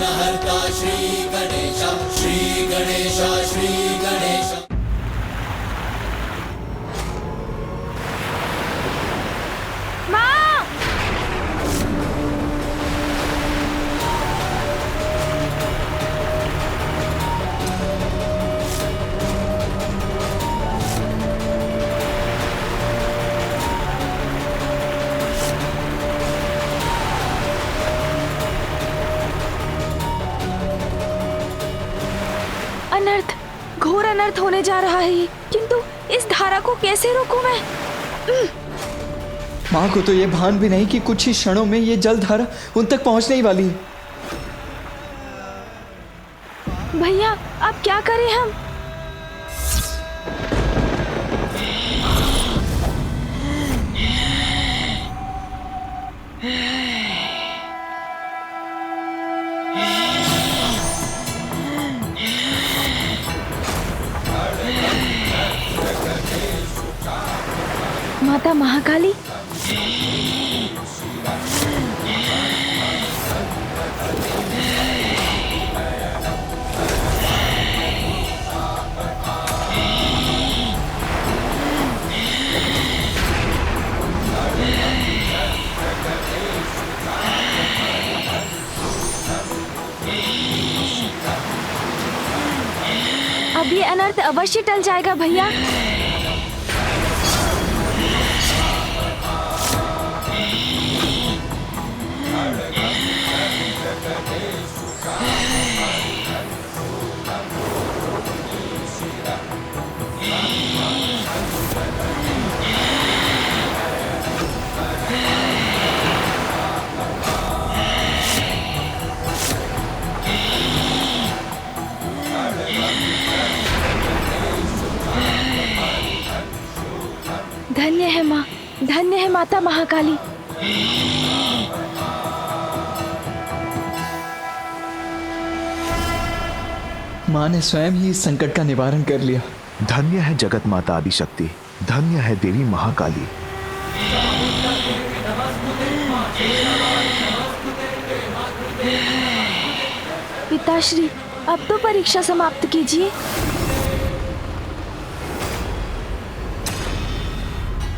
विघ्नहर्ता श्री गणेश, श्री गणेश, श्री गणेश। अनर्थ, घोर अनर्थ होने जा रहा है, किंतु इस धारा को कैसे रोकूं मैं? माँ को तो ये भान भी नहीं कि कुछ ही क्षणों में ये जल धारा उन तक पहुंचने ही वाली है। भैया, अब क्या करें हम? माता महाकाली, अब ये अनर्थ अवश्य टल जाएगा भैया। धन्य है माँ, धन्य है माता महाकाली। माँ ने स्वयं ही इस संकट का निवारण कर लिया। धन्य है जगत माता आदिशक्ति, धन्य है देवी महाकाली। पिताश्री, अब तो परीक्षा समाप्त कीजिए।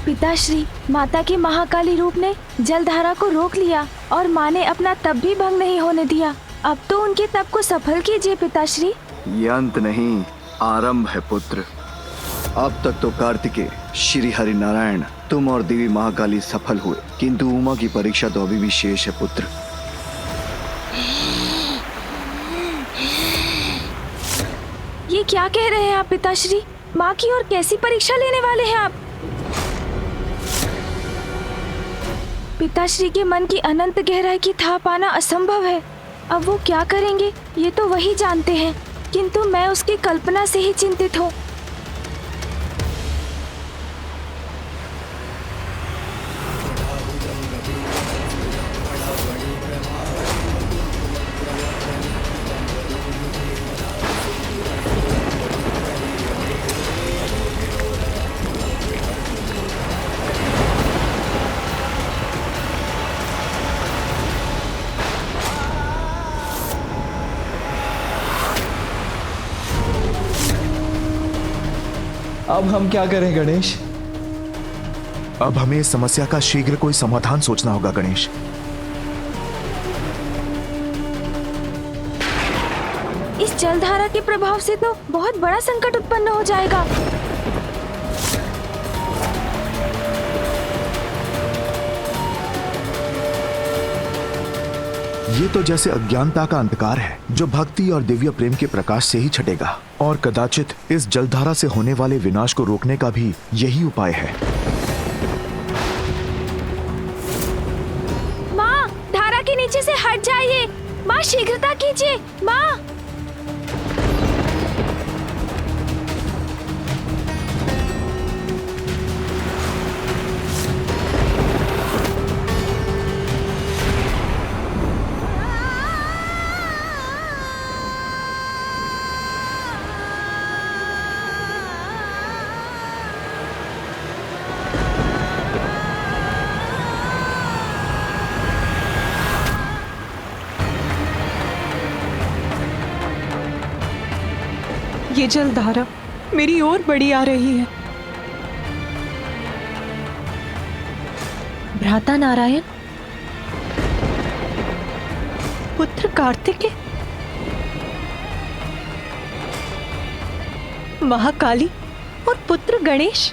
पिताश्री, माता के महाकाली रूप ने जलधारा को रोक लिया और माँ ने अपना तप भी भंग नहीं होने दिया। अब तो उनके तप को सफल कीजिए पिताश्री। ये अंत नहीं, आरंभ है पुत्र। अब तक तो कार्तिकेय, श्री हरि नारायण, तुम और देवी महाकाली सफल हुए, किंतु उमा की परीक्षा तो अभी भी शेष है पुत्र। ये क्या कह रहे हैं आप पिताश्री? माँ की और कैसी परीक्षा लेने वाले हैं आप? पिताश्री के मन की अनंत गहराई की था पाना असंभव है। अब वो क्या करेंगे ये तो वही जानते हैं, किंतु मैं उसकी कल्पना से ही चिंतित हूँ। अब हम क्या करें गणेश? अब हमें इस समस्या का शीघ्र कोई समाधान सोचना होगा गणेश। इस जलधारा के प्रभाव से तो बहुत बड़ा संकट उत्पन्न हो जाएगा। ये तो जैसे अज्ञानता का अंधकार है जो भक्ति और दिव्य प्रेम के प्रकाश से ही छटेगा, और कदाचित इस जलधारा से होने वाले विनाश को रोकने का भी यही उपाय है। माँ, धारा के नीचे से हट जाइए। माँ, शीघ्रता कीजिए। माँ, ये जलधारा मेरी ओर बढ़ी आ रही है। भ्राता नारायण, पुत्र कार्तिकेय, महाकाली और पुत्र गणेश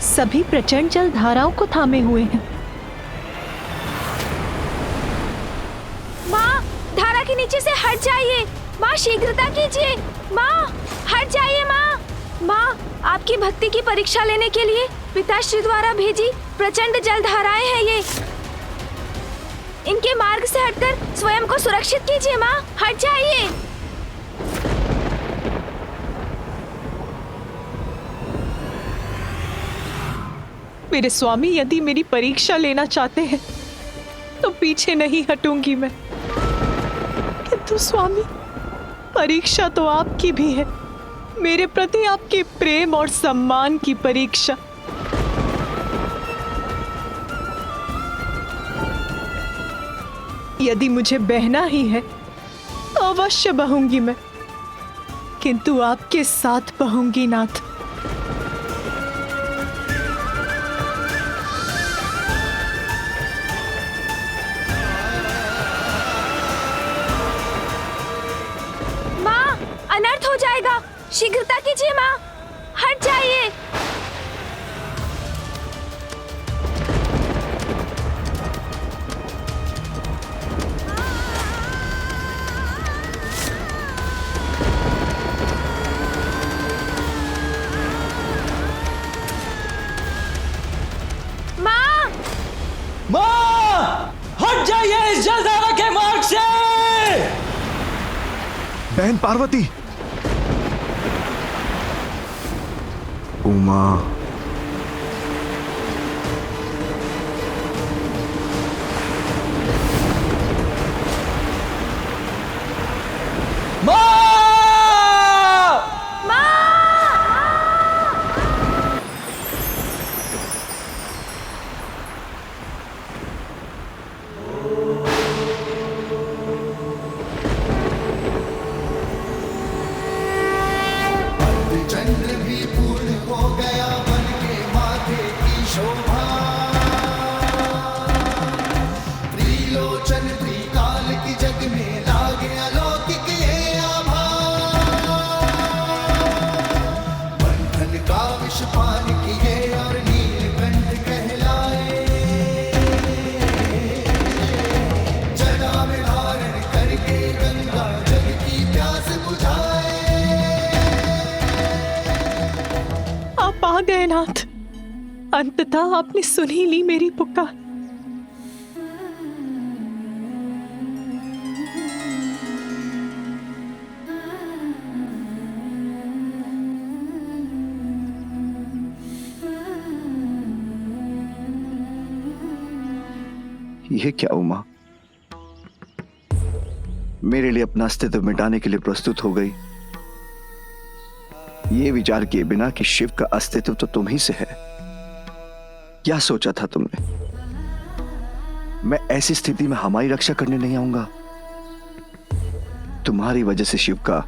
सभी प्रचंड जल धाराओं को थामे हुए हैं। माँ, धारा के नीचे से हट जाइए। माँ, शीघ्रता कीजिए। माँ, हट जाइए। माँ, माँ, आपकी भक्ति की परीक्षा लेने के लिए पिताश्री द्वारा भेजी प्रचंड जल धाराएं हैं ये। इनके मार्ग से हटकर स्वयं को सुरक्षित कीजिए। माँ, हट जाइए। मेरे स्वामी यदि मेरी परीक्षा लेना चाहते हैं तो पीछे नहीं हटूंगी मैं। किंतु स्वामी, परीक्षा तो आपकी भी है, मेरे प्रति आपके प्रेम और सम्मान की परीक्षा। यदि मुझे बहना ही है तो अवश्य बहूंगी मैं, किंतु आपके साथ बहूंगी नाथ। माँ, अनर्थ हो जाएगा। शीघ्रता कीजिए। माँ, हट जाइए। माँ, माँ, हट जाइए इस जलधारा के मार्ग से। बहन पार्वती, उमा, चंद्र भी पूर्ण हो गया बन के माथे की शोभा। त्रिलोचन त्रिकाल की जग में लागे अलौकिक ये आभा। बंधन का विष पान किए और नीलकंठ कहलाए। जटा में धारण करके गंगा जग की प्यास बुझाए। आप आ गए नाथ, अंततः आपने सुन ही ली मेरी पुकार। ये क्या उमा, मेरे लिए अपना अस्तित्व मिटाने के लिए प्रस्तुत हो गई, ये विचार किए बिना कि शिव का अस्तित्व तो तुम ही से है। क्या सोचा था तुमने? मैं ऐसी स्थिति में हमारी रक्षा करने नहीं आऊंगा। तुम्हारी वजह से शिव का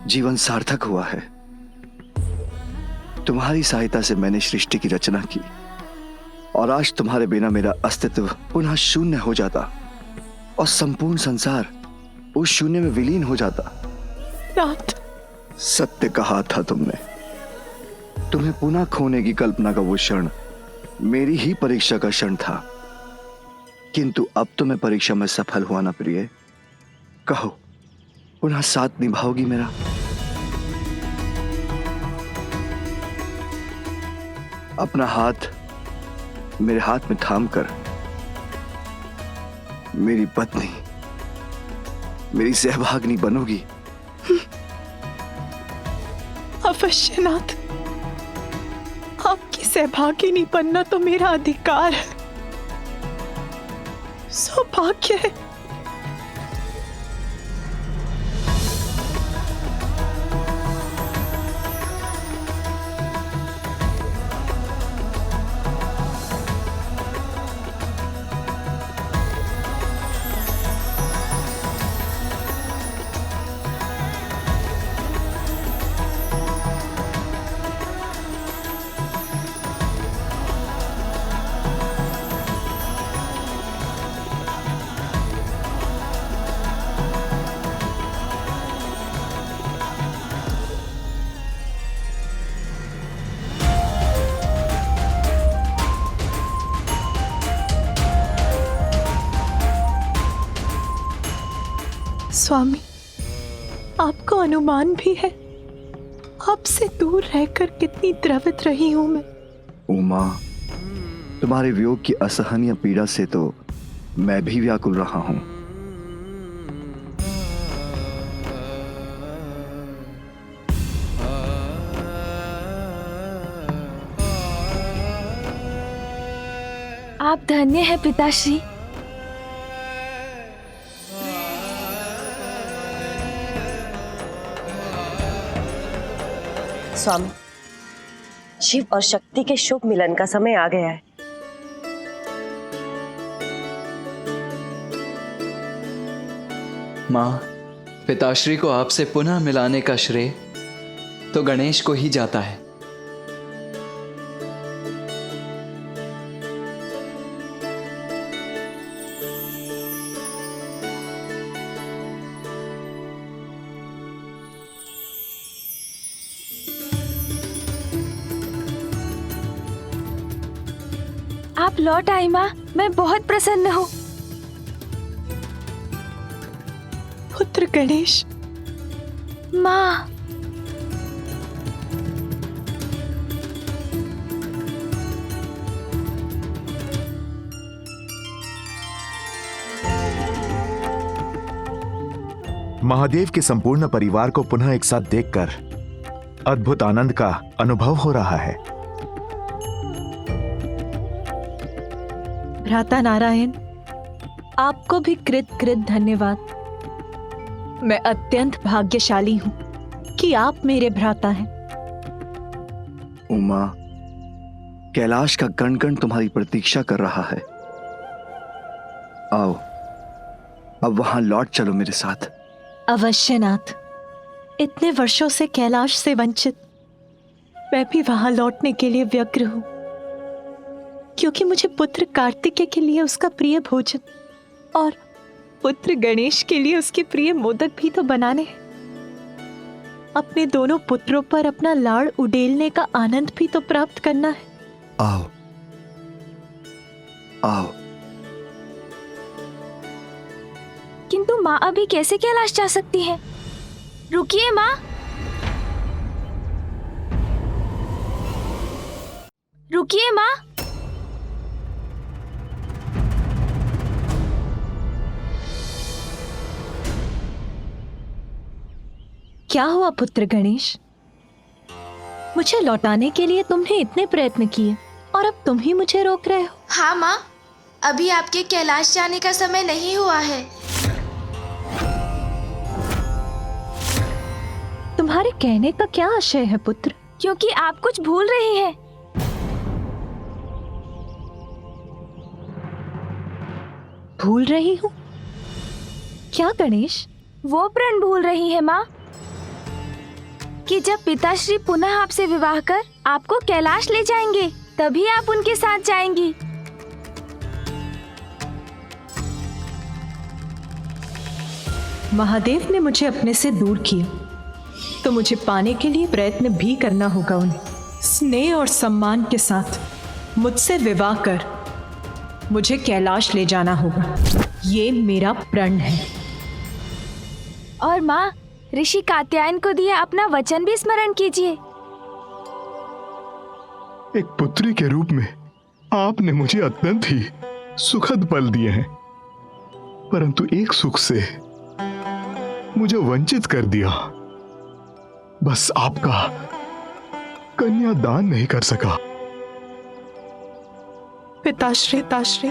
जीवन सार्थक हुआ है। तुम्हारी सहायता से मैंने सृष्टि की रचना की और आज तुम्हारे बिना मेरा अस्तित्व पुनः शून्य हो जाता और संपूर्ण संसार उस शून्य में विलीन हो जाता। नाथ, सत्य कहा था तुमने। तुम्हें पुनः खोने की कल्पना का वो क्षण मेरी ही परीक्षा का क्षण था, किंतु अब तो मैं परीक्षा में सफल हुआ ना प्रिय। कहो, पुनः साथ निभाओगी मेरा? अपना हाथ मेरे हाथ में थाम कर मेरी पत्नी, मेरी सहभागिनी बनोगी? अवश्य नाथ, आपकी सहभागिनी बनना तो मेरा अधिकार है, सौभाग्य है। स्वामी, आपको अनुमान भी है आपसे दूर रहकर कितनी द्रवित रही हूं मैं। उमा, तुम्हारे वियोग की असहनीय पीड़ा से तो मैं भी व्याकुल रहा हूं। आप धन्य हैं पिताश्री। स्वामी, शिव और शक्ति के शुभ मिलन का समय आ गया है। माँ, पिताश्री को आपसे पुनः मिलाने का श्रेय तो गणेश को ही जाता है। आप लौट आई माँ, मैं बहुत प्रसन्न हूँ। पुत्र गणेश। माँ, महादेव के संपूर्ण परिवार को पुनः एक साथ देखकर अद्भुत आनंद का अनुभव हो रहा है। भ्राता नारायण, आपको भी कृत कृत धन्यवाद। मैं अत्यंत भाग्यशाली हूं कि आप मेरे भ्राता हैं। उमा, कैलाश का कण कण तुम्हारी प्रतीक्षा कर रहा है। आओ, अब वहां लौट चलो मेरे साथ। अवश्य नाथ। इतने वर्षों से कैलाश से वंचित मैं भी वहां लौटने के लिए व्यग्र हूं, क्योंकि मुझे पुत्र कार्तिकेय के लिए उसका प्रिय भोजन और पुत्र गणेश के लिए उसके प्रिय मोदक भी तो बनाने हैं। अपने दोनों पुत्रों पर अपना लाड़ उड़ेलने का आनंद भी तो प्राप्त करना है। आओ आओ। किंतु माँ अभी कैसे कैलाश जा सकती है? रुकिए माँ, रुकिए माँ। क्या हुआ पुत्र गणेश? मुझे लौटाने के लिए तुमने इतने प्रयत्न किए और अब तुम ही मुझे रोक रहे हो। हाँ माँ, अभी आपके कैलाश जाने का समय नहीं हुआ है। तुम्हारे कहने का क्या आशय है पुत्र? क्योंकि आप कुछ भूल रही हैं। भूल रही हूँ? क्या गणेश? वो प्रण भूल रही है माँ कि जब पिताश्री पुनः आपसे विवाह कर आपको कैलाश ले जाएंगे, तभी आप उनके साथ जाएंगी। महादेव ने मुझे अपने से दूर किया, तो मुझे पाने के लिए प्रयत्न भी करना होगा। उन्हें स्नेह और सम्मान के साथ मुझसे विवाह कर मुझे कैलाश ले जाना होगा। ये मेरा प्रण है। और माँ, ऋषि कात्यायन को दिया अपना वचन भी स्मरण कीजिए। एक पुत्री के रूप में आपने मुझे अत्यंत ही सुखद पल दिए हैं, परंतु एक सुख से मुझे वंचित कर दिया। बस आपका कन्यादान नहीं कर सका। पिताश्री,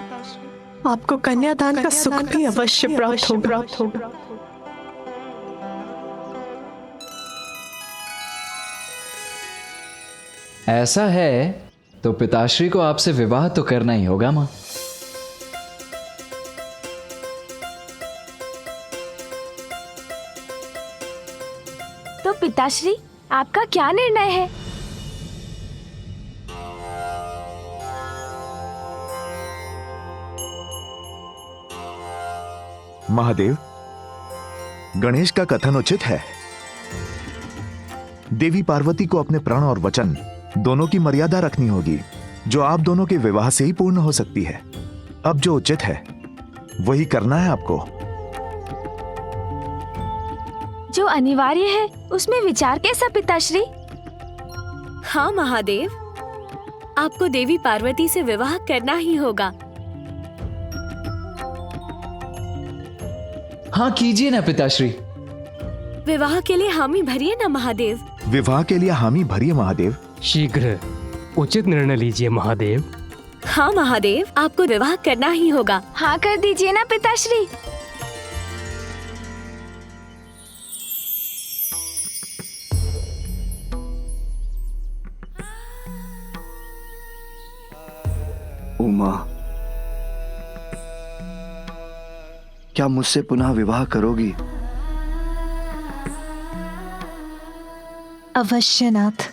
आपको कन्यादान का सुख भी अवश्य प्राप्त होगा। ऐसा है तो पिताश्री को आपसे विवाह तो करना ही होगा माँ। तो पिताश्री, आपका क्या निर्णय है? महादेव, गणेश का कथन उचित है। देवी पार्वती को अपने प्रण और वचन दोनों की मर्यादा रखनी होगी, जो आप दोनों के विवाह से ही पूर्ण हो सकती है। अब जो उचित है वही करना है आपको। जो अनिवार्य है उसमें विचार कैसा पिताश्री? हाँ महादेव, आपको देवी पार्वती से विवाह करना ही होगा। हाँ कीजिए ना पिताश्री। विवाह के लिए हामी भरिए ना महादेव। विवाह के लिए हामी भरिए महादेव। शीघ्र उचित निर्णय लीजिए महादेव। हाँ महादेव, आपको विवाह करना ही होगा। हाँ कर दीजिए ना पिताश्री। उमा, क्या मुझसे पुनः विवाह करोगी? अवश्य नाथ।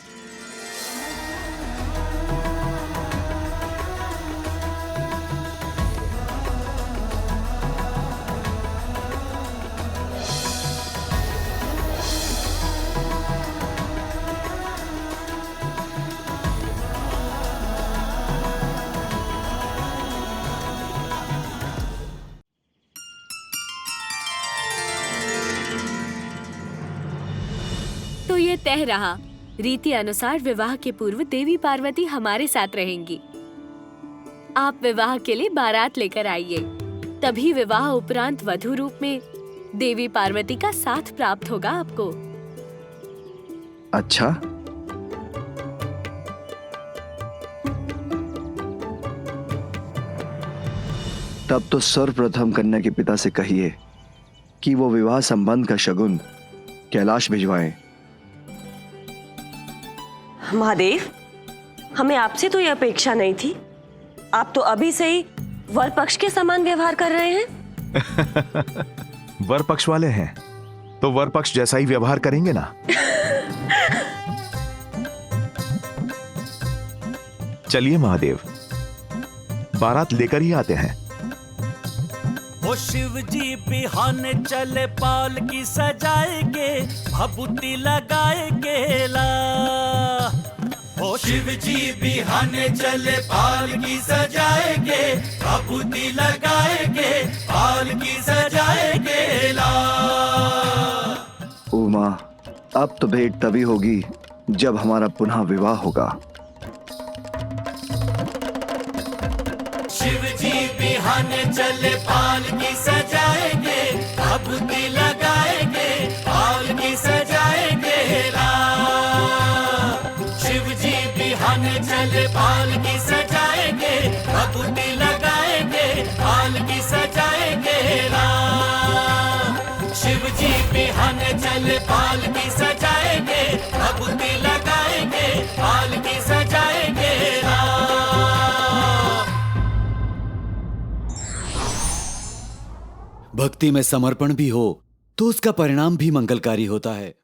तो ये तय रहा, रीति अनुसार विवाह के पूर्व देवी पार्वती हमारे साथ रहेंगी। आप विवाह के लिए बारात लेकर आइए, तभी विवाह उपरांत वधू रूप में देवी पार्वती का साथ प्राप्त होगा आपको। अच्छा, तब तो सर्वप्रथम कन्या के पिता से कहिए कि वो विवाह संबंध का शगुन कैलाश भिजवाएं। महादेव, हमें आपसे तो यह अपेक्षा नहीं थी। आप तो अभी से ही वर पक्ष के समान व्यवहार कर रहे हैं। वर पक्ष वाले हैं तो वर पक्ष जैसा ही व्यवहार करेंगे ना। चलिए महादेव, बारात लेकर ही आते हैं। वो शिव जी बिहाने चले पाल की सजाएंगे, भभूति लगाएंगे ला। वो शिव जी बिहाने चले पाल की सजाएंगे, भभूति लगाएंगे, पाल की सजाएंगे ला। उमा, अब तो भेंट तभी होगी जब हमारा पुनः विवाह होगा। शिव जी बिहाने चले पाल की सजाएंगे, भभूति लगाएंगे, पाल की सजाएंगे ला। शिव जी बिहाने चले पाल की सजाएंगे, भभूति लगाएंगे, पाल की सजाएंगे ला। शिव जी बिहाने चले पाल की सजाएंगे, भभूति लगाएंगे, पाल की सजाएंगे ला। भक्ति में समर्पण भी हो तो उसका परिणाम भी मंगलकारी होता है।